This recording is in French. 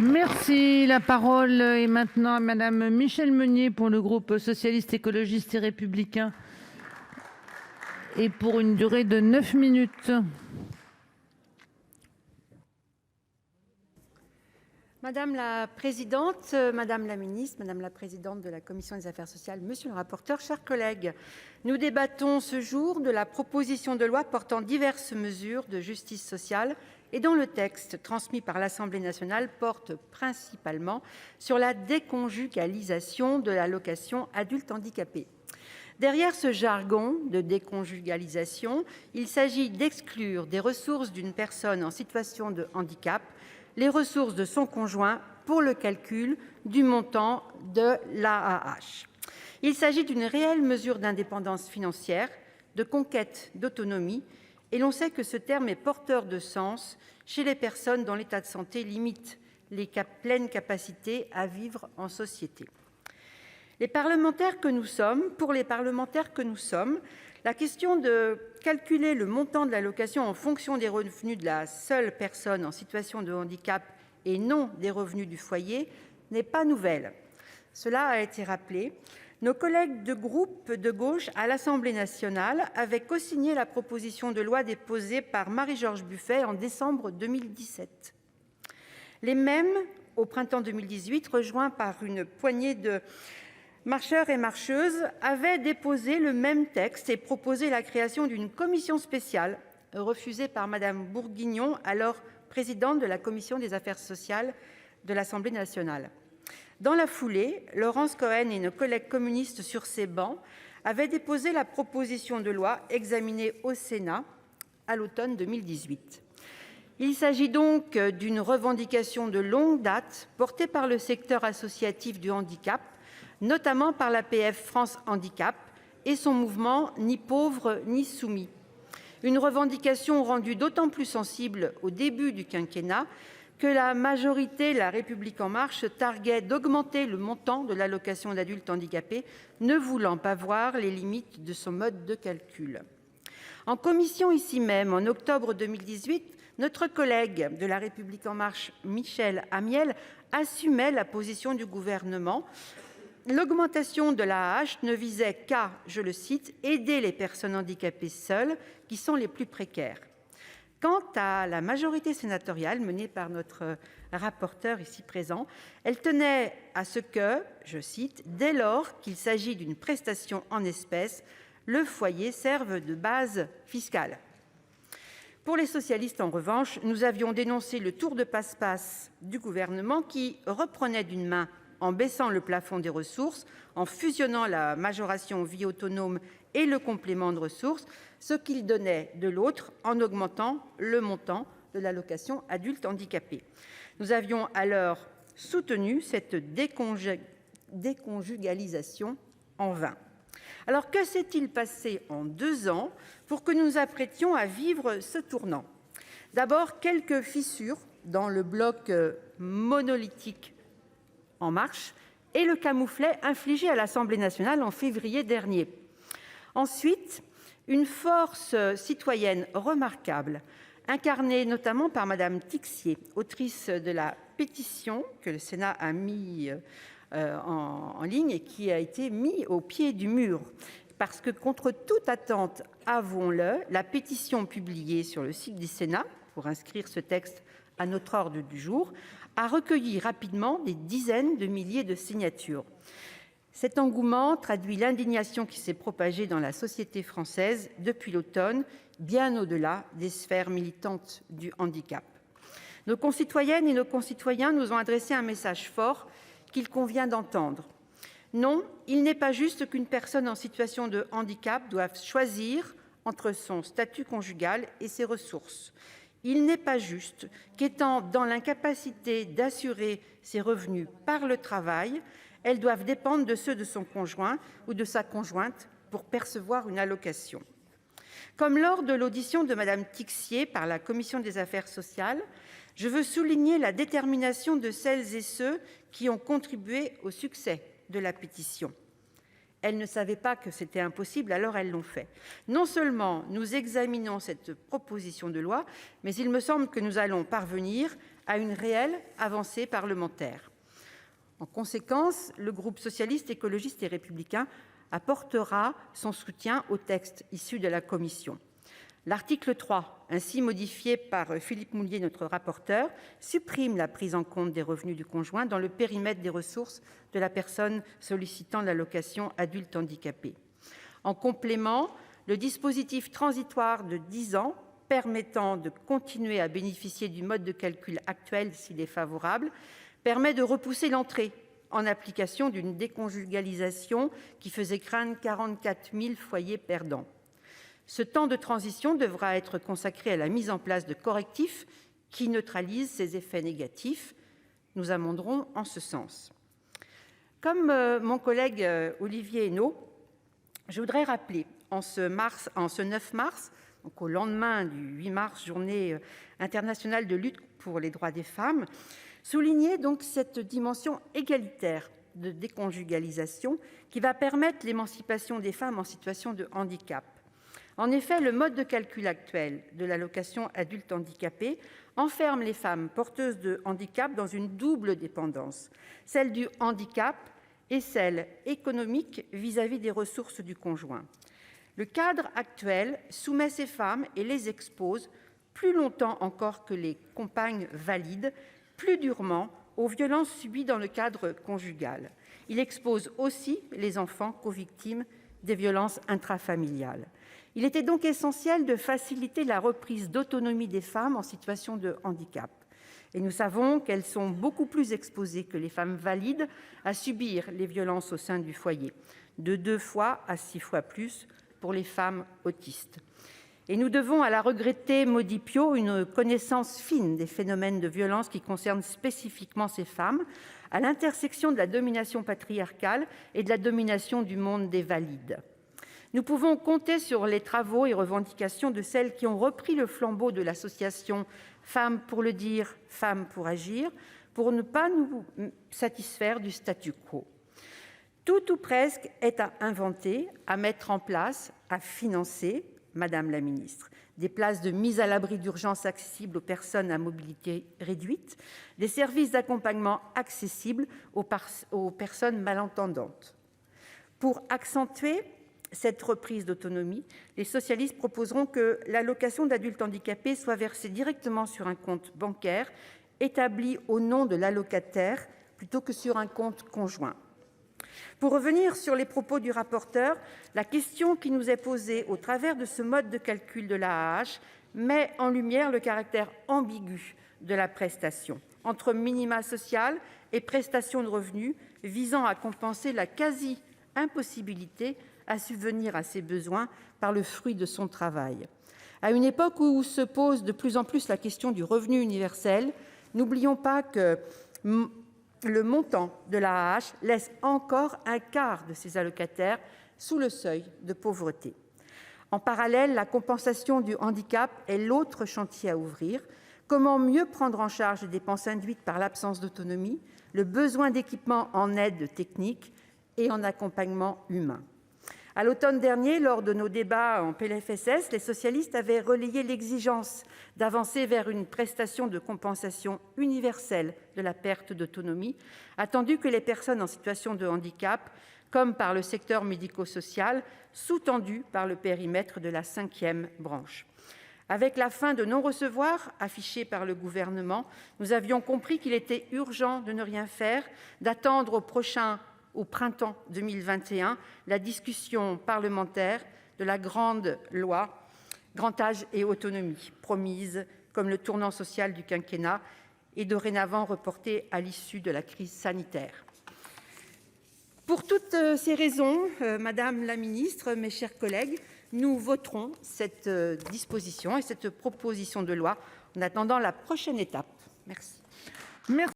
Merci. La parole est maintenant à Madame Michèle Meunier pour le groupe socialiste, écologiste et républicain. Et pour une durée de 9 minutes. Madame la présidente, madame la ministre, madame la présidente de la commission des affaires sociales, monsieur le rapporteur, chers collègues, nous débattons ce jour de la proposition de loi portant diverses mesures de justice sociale et dont le texte transmis par l'Assemblée nationale porte principalement sur la déconjugalisation de l'allocation adulte handicapé. Derrière ce jargon de déconjugalisation, il s'agit d'exclure des ressources d'une personne en situation de handicap les ressources de son conjoint pour le calcul du montant de l'AAH. Il s'agit d'une réelle mesure d'indépendance financière, de conquête d'autonomie, et l'on sait que ce terme est porteur de sens chez les personnes dont l'état de santé limite les pleines capacités à vivre en société. Pour les parlementaires que nous sommes, la question de calculer le montant de l'allocation en fonction des revenus de la seule personne en situation de handicap et non des revenus du foyer n'est pas nouvelle. Cela a été rappelé. Nos collègues de groupe de gauche à l'Assemblée nationale avaient cosigné la proposition de loi déposée par Marie-George Buffet en décembre 2017. Les mêmes, au printemps 2018, rejoints par une poignée de marcheurs et marcheuses, avaient déposé le même texte et proposé la création d'une commission spéciale, refusée par Madame Bourguignon, alors présidente de la commission des affaires sociales de l'Assemblée nationale. Dans la foulée, Laurence Cohen et nos collègues communistes sur ces bancs avaient déposé la proposition de loi examinée au Sénat à l'automne 2018. Il s'agit donc d'une revendication de longue date portée par le secteur associatif du handicap, notamment par l'APF France Handicap et son mouvement Ni pauvre ni soumis. Une revendication rendue d'autant plus sensible au début du quinquennat que la majorité La République En Marche se targuait d'augmenter le montant de l'allocation d'adulte handicapé, ne voulant pas voir les limites de son mode de calcul. En commission, ici même, en octobre 2018, notre collègue de La République En Marche, Michel Amiel, assumait la position du gouvernement. L'augmentation de l'AAH ne visait qu'à, je le cite, « aider les personnes handicapées seules qui sont les plus précaires ». Quant à la majorité sénatoriale menée par notre rapporteur ici présent, elle tenait à ce que, je cite, « dès lors qu'il s'agit d'une prestation en espèces, le foyer serve de base fiscale ». Pour les socialistes, en revanche, nous avions dénoncé le tour de passe-passe du gouvernement qui reprenait d'une main en baissant le plafond des ressources, en fusionnant la majoration vie autonome et le complément de ressources, ce qu'il donnait de l'autre en augmentant le montant de l'allocation adulte handicapé. Nous avions alors soutenu cette déconjugalisation en vain. Alors que s'est-il passé en 2 ans pour que nous nous apprêtions à vivre ce tournant ? D'abord, quelques fissures dans le bloc monolithique En Marche et le camouflet infligé à l'Assemblée nationale en février dernier. Ensuite, une force citoyenne remarquable, incarnée notamment par Madame Tixier, autrice de la pétition que le Sénat a mis en ligne et qui a été mise au pied du mur. Parce que, contre toute attente, avouons-le, la pétition publiée sur le site du Sénat pour inscrire ce texte à notre ordre du jour a recueilli rapidement des dizaines de milliers de signatures. Cet engouement traduit l'indignation qui s'est propagée dans la société française depuis l'automne, bien au-delà des sphères militantes du handicap. Nos concitoyennes et nos concitoyens nous ont adressé un message fort qu'il convient d'entendre. Non, il n'est pas juste qu'une personne en situation de handicap doive choisir entre son statut conjugal et ses ressources. Il n'est pas juste qu'étant dans l'incapacité d'assurer ses revenus par le travail, elles doivent dépendre de ceux de son conjoint ou de sa conjointe pour percevoir une allocation. Comme lors de l'audition de Madame Tixier par la commission des affaires sociales, je veux souligner la détermination de celles et ceux qui ont contribué au succès de la pétition. Elles ne savaient pas que c'était impossible, alors elles l'ont fait. Non seulement nous examinons cette proposition de loi, mais il me semble que nous allons parvenir à une réelle avancée parlementaire. En conséquence, le groupe socialiste, écologiste et républicain apportera son soutien au texte issu de la commission. L'article 3, ainsi modifié par Philippe Moulier, notre rapporteur, supprime la prise en compte des revenus du conjoint dans le périmètre des ressources de la personne sollicitant l'allocation adulte handicapé. En complément, le dispositif transitoire de 10 ans permettant de continuer à bénéficier du mode de calcul actuel s'il est favorable permet de repousser l'entrée en application d'une déconjugalisation qui faisait craindre 44 000 foyers perdants. Ce temps de transition devra être consacré à la mise en place de correctifs qui neutralisent ces effets négatifs. Nous amenderons en ce sens. Comme mon collègue Olivier Henno, je voudrais rappeler en ce 9 mars, donc au lendemain du 8 mars, journée internationale de lutte pour les droits des femmes, souligner donc cette dimension égalitaire de déconjugalisation qui va permettre l'émancipation des femmes en situation de handicap. En effet, le mode de calcul actuel de l'allocation adulte handicapé enferme les femmes porteuses de handicap dans une double dépendance, celle du handicap et celle économique vis-à-vis des ressources du conjoint. Le cadre actuel soumet ces femmes et les expose, plus longtemps encore que les compagnes valides, plus durement aux violences subies dans le cadre conjugal. Il expose aussi les enfants co-victimes des violences intrafamiliales. Il était donc essentiel de faciliter la reprise d'autonomie des femmes en situation de handicap. Et nous savons qu'elles sont beaucoup plus exposées que les femmes valides à subir les violences au sein du foyer, de 2 fois à 6 fois plus pour les femmes autistes. Et nous devons à la regrettée Maudy Piot une connaissance fine des phénomènes de violence qui concernent spécifiquement ces femmes, à l'intersection de la domination patriarcale et de la domination du monde des valides. Nous pouvons compter sur les travaux et revendications de celles qui ont repris le flambeau de l'association Femmes pour le dire, Femmes pour agir, pour ne pas nous satisfaire du statu quo. Tout ou presque est à inventer, à mettre en place, à financer, Madame la Ministre. Des places de mise à l'abri d'urgence accessibles aux personnes à mobilité réduite, des services d'accompagnement accessibles aux personnes malentendantes. Pour accentuer cette reprise d'autonomie, les socialistes proposeront que l'allocation d'adulte handicapé soit versée directement sur un compte bancaire établi au nom de l'allocataire plutôt que sur un compte conjoint. Pour revenir sur les propos du rapporteur, la question qui nous est posée au travers de ce mode de calcul de l'AAH met en lumière le caractère ambigu de la prestation, entre minima social et prestation de revenus visant à compenser la quasi-impossibilité à subvenir à ses besoins par le fruit de son travail. À une époque où se pose de plus en plus la question du revenu universel, n'oublions pas que le montant de l'AAH laisse encore un quart de ses allocataires sous le seuil de pauvreté. En parallèle, la compensation du handicap est l'autre chantier à ouvrir. Comment mieux prendre en charge les dépenses induites par l'absence d'autonomie, le besoin d'équipement en aide technique et en accompagnement humain. À l'automne dernier, lors de nos débats en PLFSS, les socialistes avaient relayé l'exigence d'avancer vers une prestation de compensation universelle de la perte d'autonomie, attendu que les personnes en situation de handicap, comme par le secteur médico-social, sous-tendu par le périmètre de la 5e branche. Avec la fin de non-recevoir affichée par le gouvernement, nous avions compris qu'il était urgent de ne rien faire, d'attendre au printemps 2021, la discussion parlementaire de la grande loi Grand âge et autonomie, promise comme le tournant social du quinquennat et dorénavant reportée à l'issue de la crise sanitaire. Pour toutes ces raisons, Madame la Ministre, mes chers collègues, nous voterons cette disposition et cette proposition de loi en attendant la prochaine étape. Merci.